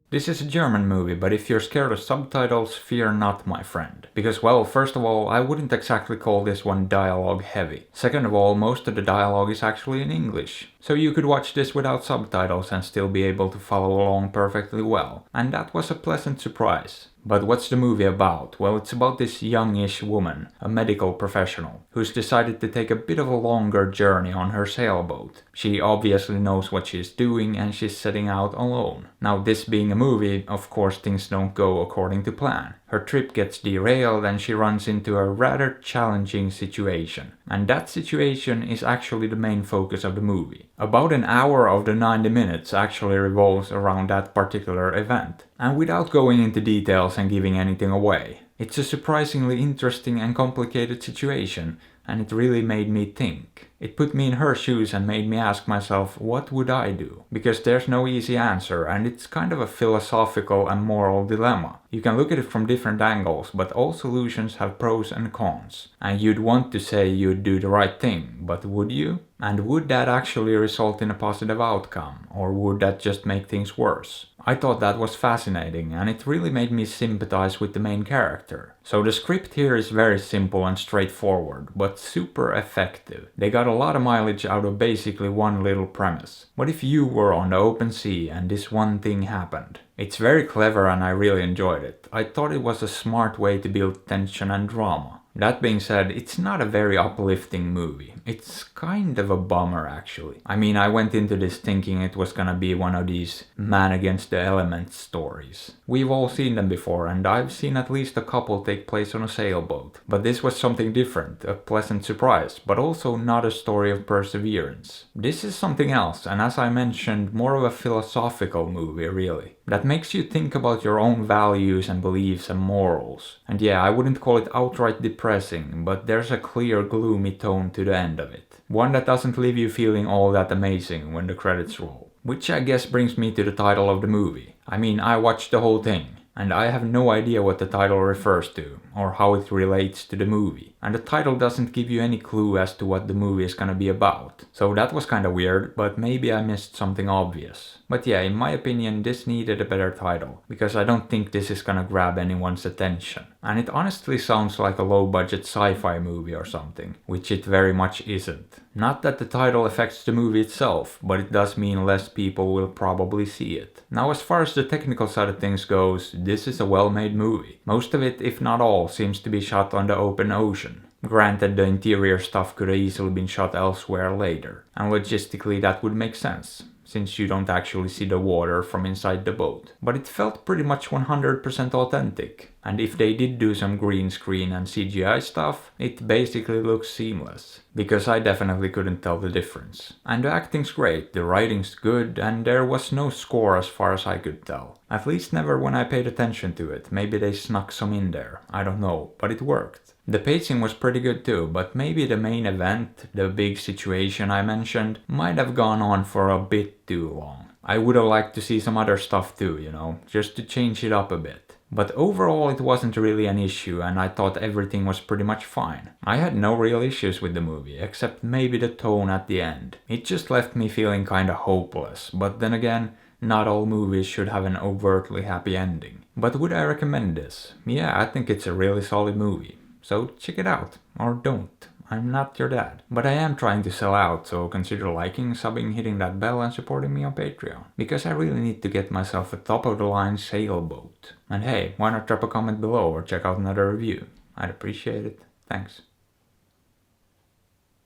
This is a German movie, but if you're scared of subtitles, fear not, my friend. Because, well, first of all, I wouldn't exactly call this one dialogue heavy. Second of all, most of the dialogue is actually in English. So you could watch this without subtitles and still be able to follow along perfectly well. And that was a pleasant surprise. But what's the movie about? Well, it's about this youngish woman, a medical professional, who's decided to take a bit of a longer journey on her sailboat. She obviously knows what she's doing and she's setting out alone. Now, this being a movie, of course things don't go according to plan. Her trip gets derailed and she runs into a rather challenging situation. And that situation is actually the main focus of the movie. About an hour of the 90 minutes actually revolves around that particular event. And without going into details and giving anything away, it's a surprisingly interesting and complicated situation, and it really made me think. It put me in her shoes and made me ask myself, what would I do? Because there's no easy answer, and it's kind of a philosophical and moral dilemma. You can look at it from different angles, but all solutions have pros and cons. And you'd want to say you'd do the right thing, but would you? And would that actually result in a positive outcome, or would that just make things worse? I thought that was fascinating, and it really made me sympathize with the main character. So the script here is very simple and straightforward, but super effective. They got a lot of mileage out of basically one little premise. What if you were on the open sea and this one thing happened? It's very clever and I really enjoyed it. I thought it was a smart way to build tension and drama. That being said, it's not a very uplifting movie. It's kind of a bummer actually. I mean, I went into this thinking it was gonna be one of these man against the elements stories. We've all seen them before, and I've seen at least a couple take place on a sailboat. But this was something different, a pleasant surprise, but also not a story of perseverance. This is something else, and as I mentioned, more of a philosophical movie really. That makes you think about your own values and beliefs and morals. And yeah, I wouldn't call it outright depressing, but there's a clear gloomy tone to the end of it. One that doesn't leave you feeling all that amazing when the credits roll. Which I guess brings me to the title of the movie. I mean, I watched the whole thing, and I have no idea what the title refers to, or how it relates to the movie. And the title doesn't give you any clue as to what the movie is gonna be about. So that was kinda weird, but maybe I missed something obvious. But yeah, in my opinion, this needed a better title, because I don't think this is gonna grab anyone's attention. And it honestly sounds like a low-budget sci-fi movie or something, which it very much isn't. Not that the title affects the movie itself, but it does mean less people will probably see it. Now, as far as the technical side of things goes, this is a well-made movie. Most of it, if not all, seems to be shot on the open ocean. Granted, the interior stuff could have easily been shot elsewhere later, and logistically that would make sense, since you don't actually see the water from inside the boat. But it felt pretty much 100% authentic, and if they did do some green screen and CGI stuff, it basically looks seamless, because I definitely couldn't tell the difference. And the acting's great, the writing's good, and there was no score as far as I could tell. At least never when I paid attention to it. Maybe they snuck some in there, I don't know, but it worked. The pacing was pretty good too, but maybe the main event, the big situation I mentioned, might have gone on for a bit too long. I would have liked to see some other stuff too, you know, just to change it up a bit. But overall it wasn't really an issue, and I thought everything was pretty much fine. I had no real issues with the movie, except maybe the tone at the end. It just left me feeling kinda hopeless, but then again, not all movies should have an overtly happy ending. But would I recommend this? Yeah, I think it's a really solid movie. So check it out, or don't. I'm not your dad. But I am trying to sell out, so consider liking, subbing, hitting that bell and supporting me on Patreon. Because I really need to get myself a top of the line sailboat. And hey, why not drop a comment below or check out another review? I'd appreciate it. Thanks.